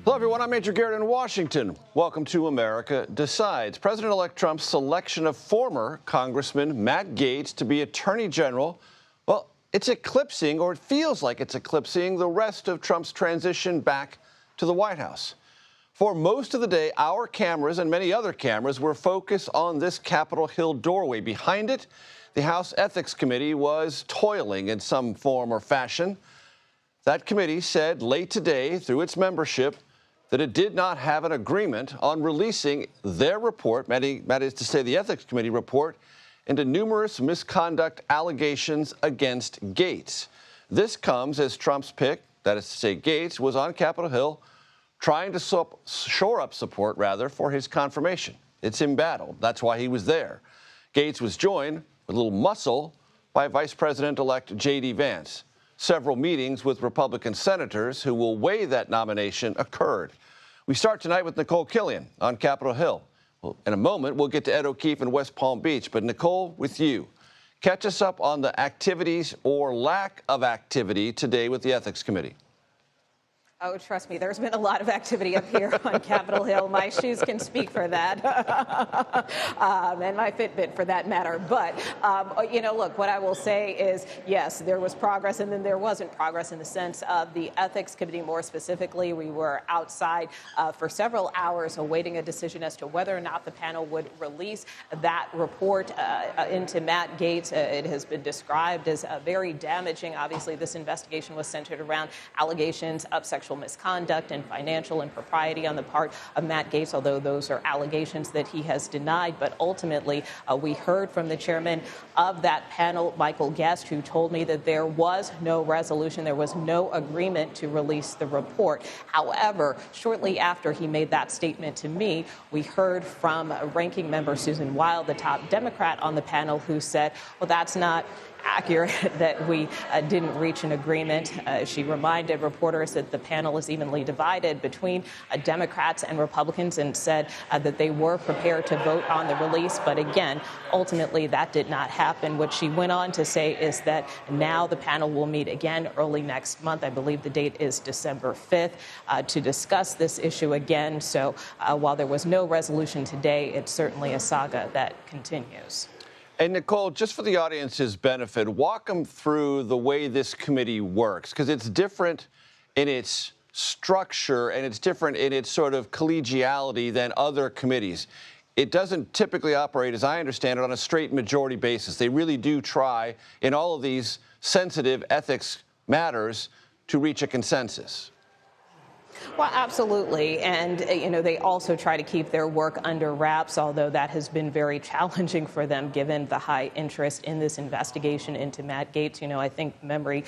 Hello, everyone. I'm Major Garrett in Washington. Welcome to America Decides. President-elect Trump's selection of former Congressman Matt Gaetz to be Attorney General, well, it's eclipsing, or it feels like it's eclipsing, the rest of Trump's transition back to the White House. For most of the day, our cameras and many other cameras were focused on this Capitol Hill doorway. Behind it, the House Ethics Committee was toiling in some form or fashion. That committee said late today, through its membership, that it did not have an agreement on releasing their report, that is to say the Ethics Committee report, into numerous misconduct allegations against Gaetz. This comes as Trump's pick, that is to say Gaetz, was on Capitol Hill trying to shore up support, for his confirmation. It's embattled. That's why he was there. Gaetz was joined with a little muscle by Vice President-elect J.D. Vance. Several meetings with Republican senators who will weigh that nomination occurred. We start tonight with Nikole Killion on Capitol Hill. Well, in a moment, we'll get to Ed O'Keefe in West Palm Beach. But Nikole, with you, catch us up on the activities or lack of activity today with the Ethics Committee. Oh, trust me, there's been a lot of activity up here on Capitol Hill. My shoes can speak for that, and my Fitbit for that matter. But, look, what I will say is, yes, there was progress, and then there wasn't progress in the sense of the Ethics Committee. More specifically, we were outside for several hours awaiting a decision as to whether or not the panel would release that report into Matt Gaetz. It has been described as very damaging. Obviously, this investigation was centered around allegations of sexual misconduct and financial impropriety on the part of Matt Gaetz, although those are allegations that he has denied. But ultimately, we heard from the chairman of that panel, Michael Guest, who told me that there was no resolution, there was no agreement to release the report. However, shortly after he made that statement to me, we heard from ranking member Susan Wild, the top Democrat on the panel, who said, well, that's not accurate, that we didn't reach an agreement. She reminded reporters that the panel is evenly divided between Democrats and Republicans, and said that they were prepared to vote on the release. But again, ultimately, that did not happen. What she went on to say is that now the panel will meet again early next month. I believe the date is December 5th, to discuss this issue again. So while there was no resolution today, it's certainly a saga that continues. And Nikole, just for the audience's benefit, walk them through the way this committee works, because it's different in its structure and it's different in its sort of collegiality than other committees. It doesn't typically operate, as I understand it, on a straight majority basis. They really do try, in all of these sensitive ethics matters, to reach a consensus. Well, absolutely. And, they also try to keep their work under wraps, although that has been very challenging for them given the high interest in this investigation into Matt Gaetz. I think memory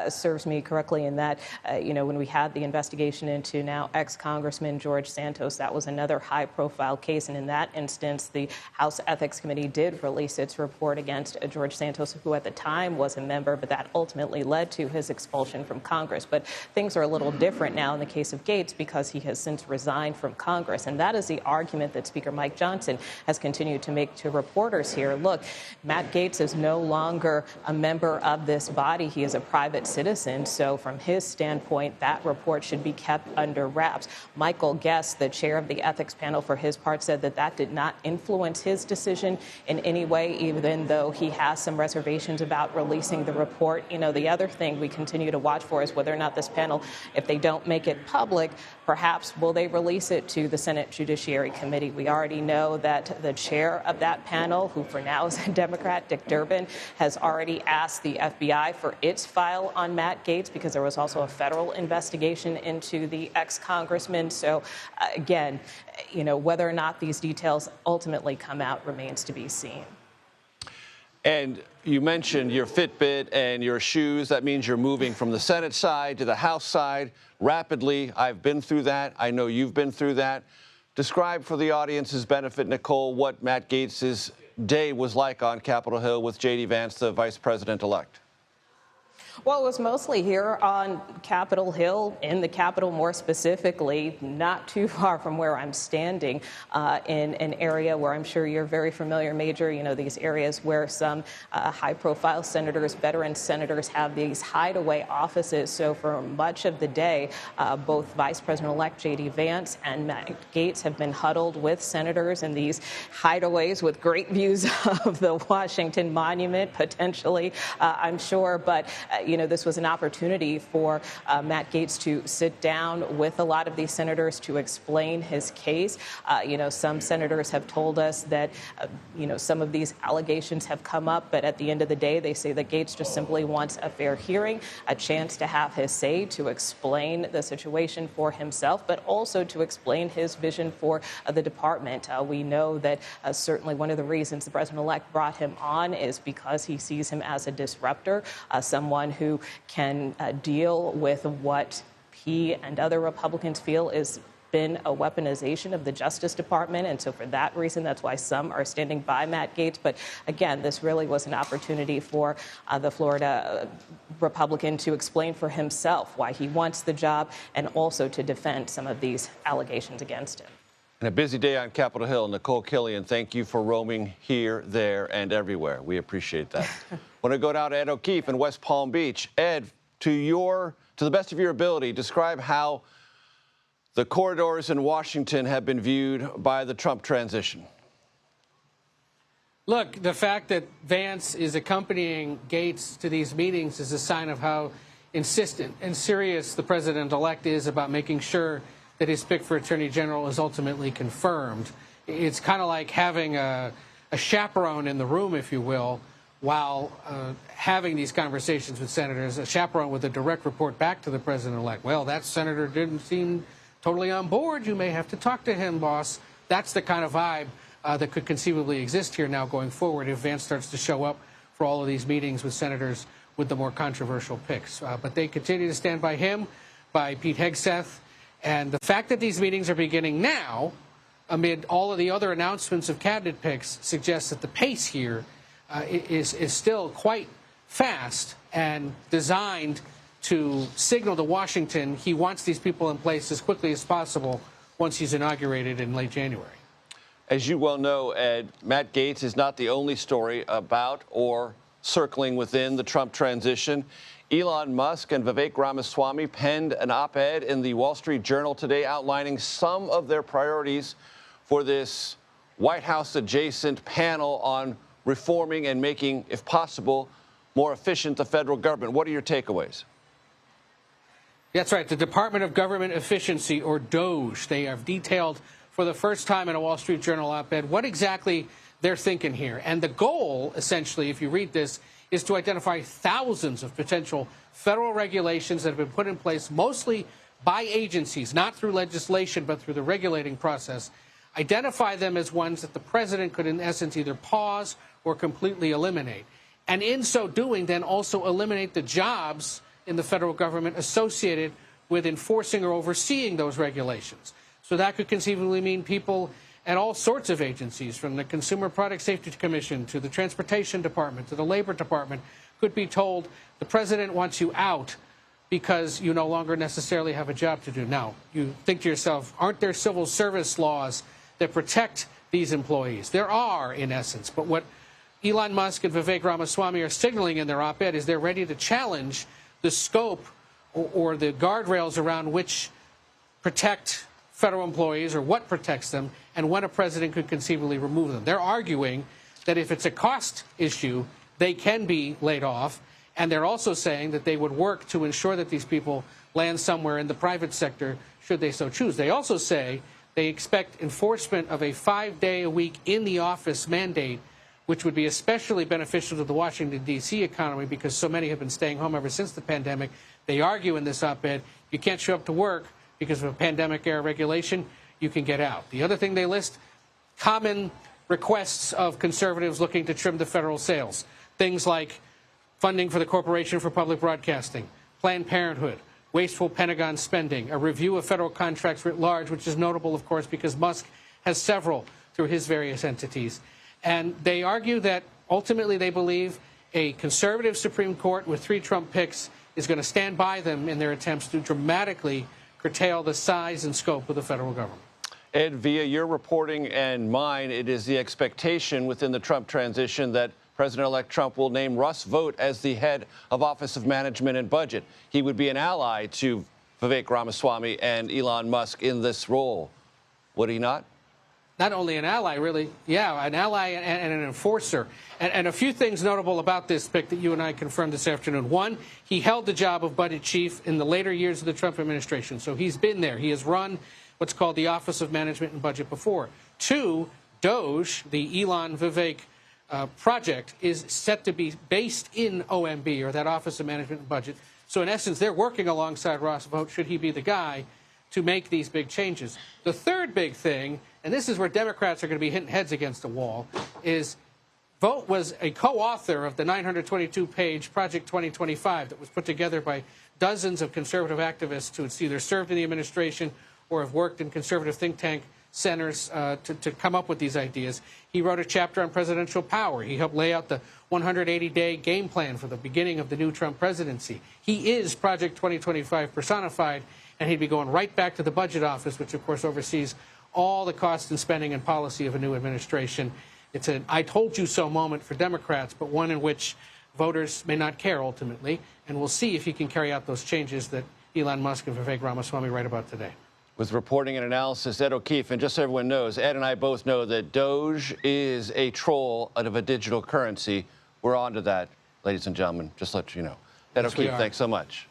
serves me correctly in that, when we had the investigation into now ex-Congressman George Santos, that was another high-profile case. And in that instance, the House Ethics Committee did release its report against George Santos, who at the time was a member, but that ultimately led to his expulsion from Congress. But things are a little different now in the case of Gaetz, because he has since resigned from Congress. And that is the argument that Speaker Mike Johnson has continued to make to reporters here. Look, Matt Gaetz is no longer a member of this body. He is a private citizen. So from his standpoint, that report should be kept under wraps. Michael Guest, the chair of the ethics panel, for his part, said that that did not influence his decision in any way, even though he has some reservations about releasing the report. The other thing we continue to watch for is whether or not this panel, if they don't make it public, perhaps will they release it to the Senate Judiciary Committee. We already know that the chair of that panel, who for now is a Democrat, Dick Durbin, has already asked the FBI for its file on Matt Gaetz, because there was also a federal investigation into the ex-congressman. So again, whether or not these details ultimately come out remains to be seen. And you mentioned your Fitbit and your shoes. That means you're moving from the Senate side to the House side rapidly. I've been through that. I know you've been through that. Describe for the audience's benefit, Nikole, what Matt Gaetz's day was like on Capitol Hill with J.D. Vance, the vice president-elect. Well, it was mostly here on Capitol Hill, in the Capitol more specifically, not too far from where I'm standing, in an area where I'm sure you're very familiar, Major. You know, these areas where some high-profile senators, veteran senators, have these hideaway offices. So for much of the day, both Vice President-elect J.D. Vance and Matt Gaetz have been huddled with senators in these hideaways with great views of the Washington Monument, potentially, I'm sure. But you know, this was an opportunity for Matt Gaetz to sit down with a lot of these senators to explain his case. You know, some senators have told us that, you know, some of these allegations have come up, but at the end of the day, they say that Gaetz just simply wants a fair hearing, a chance to have his say, to explain the situation for himself, but also to explain his vision for the department. We know that certainly one of the reasons the president-elect brought him on is because he sees him as a disruptor, someone who can deal with what he and other Republicans feel is been a weaponization of the Justice Department. And so for that reason, that's why some are standing by Matt Gaetz. But again, this really was an opportunity for the Florida Republican to explain for himself why he wants the job and also to defend some of these allegations against him. And a busy day on Capitol Hill. Nikole, Killion, thank you for roaming here, there, and everywhere. We appreciate that. Want to go down to Ed O'Keefe in West Palm Beach. Ed, to the best of your ability, describe how the corridors in Washington have been viewed by the Trump transition. Look, the fact that Vance is accompanying Gaetz to these meetings is a sign of how insistent and serious the president-elect is about making sure that his pick for Attorney General is ultimately confirmed. It's kind of like having a chaperone in the room, if you will, while having these conversations with senators, a chaperone with a direct report back to the president-elect. Well, that senator didn't seem totally on board. You may have to talk to him, boss. That's the kind of vibe that could conceivably exist here now going forward if Vance starts to show up for all of these meetings with senators with the more controversial picks. But they continue to stand by him, by Pete Hegseth. And the fact that these meetings are beginning now, amid all of the other announcements of cabinet picks, suggests that the pace here is still quite fast and designed to signal to Washington he wants these people in place as quickly as possible once he's inaugurated in late January. As you well know, Ed, Matt Gaetz is not the only story about or circling within the Trump transition. Elon Musk and Vivek Ramaswamy penned an op-ed in the Wall Street Journal today outlining some of their priorities for this White House-adjacent panel on reforming and making, if possible, more efficient the federal government. What are your takeaways? That's right. The Department of Government Efficiency, or DOGE, they have detailed for the first time in a Wall Street Journal op-ed what exactly they're thinking here. And the goal, essentially, if you read this, is to identify thousands of potential federal regulations that have been put in place mostly by agencies, not through legislation, but through the regulating process. Identify them as ones that the president could, in essence, either pause or completely eliminate. And in so doing, then also eliminate the jobs in the federal government associated with enforcing or overseeing those regulations. So that could conceivably mean people at all sorts of agencies, from the Consumer Product Safety Commission to the Transportation Department to the Labor Department, could be told the president wants you out because you no longer necessarily have a job to do. Now, you think to yourself, aren't there civil service laws that protect these employees? There are, in essence. But what Elon Musk and Vivek Ramaswamy are signaling in their op-ed is they're ready to challenge the scope or the guardrails around which protect federal employees, or what protects them, and when a president could conceivably remove them. They're arguing that if it's a cost issue, they can be laid off, and they're also saying that they would work to ensure that these people land somewhere in the private sector should they so choose. They also say they expect enforcement of a 5-day-a-week in-the-office mandate, which would be especially beneficial to the Washington, D.C. economy because so many have been staying home ever since the pandemic. They argue in this op-ed, you can't show up to work because of a pandemic-era regulation, you can get out. The other thing they list, common requests of conservatives looking to trim the federal sales. Things like funding for the Corporation for Public Broadcasting, Planned Parenthood, wasteful Pentagon spending, a review of federal contracts writ large, which is notable, of course, because Musk has several through his various entities. And they argue that ultimately they believe a conservative Supreme Court with 3 Trump picks is going to stand by them in their attempts to dramatically curtail the size and scope of the federal government. Ed, via your reporting and mine, it is the expectation within the Trump transition that President-elect Trump will name Russ Vought as the head of Office of Management and Budget. He would be an ally to Vivek Ramaswamy and Elon Musk in this role. Would he not? Not only an ally, really, yeah, an ally and an enforcer. And a few things notable about this pick that you and I confirmed this afternoon. One, he held the job of budget chief in the later years of the Trump administration. So he's been there. He has run what's called the Office of Management and Budget before. Two, DOGE, the Elon Vivek project, is set to be based in OMB, or that Office of Management and Budget. So in essence, they're working alongside Russ Vought, should he be the guy, to make these big changes. The third big thing, and this is where Democrats are going to be hitting heads against the wall, is Vought was a co-author of the 922-page Project 2025 that was put together by dozens of conservative activists who had either served in the administration or have worked in conservative think tank centers to come up with these ideas. He wrote a chapter on presidential power. He helped lay out the 180-day game plan for the beginning of the new Trump presidency. He is Project 2025 personified, and he'd be going right back to the budget office, which, of course, oversees all the cost and spending and policy of a new administration. It's an I told you so moment for Democrats, but one in which voters may not care ultimately, and we'll see if he can carry out those changes that Elon Musk and Vivek Ramaswamy write about today. With reporting and analysis, Ed O'Keefe, and just so everyone knows, Ed and I both know that Doge is a troll out of a digital currency. We're on to that, ladies and gentlemen, just to let you know. Ed O'Keefe, thanks so much.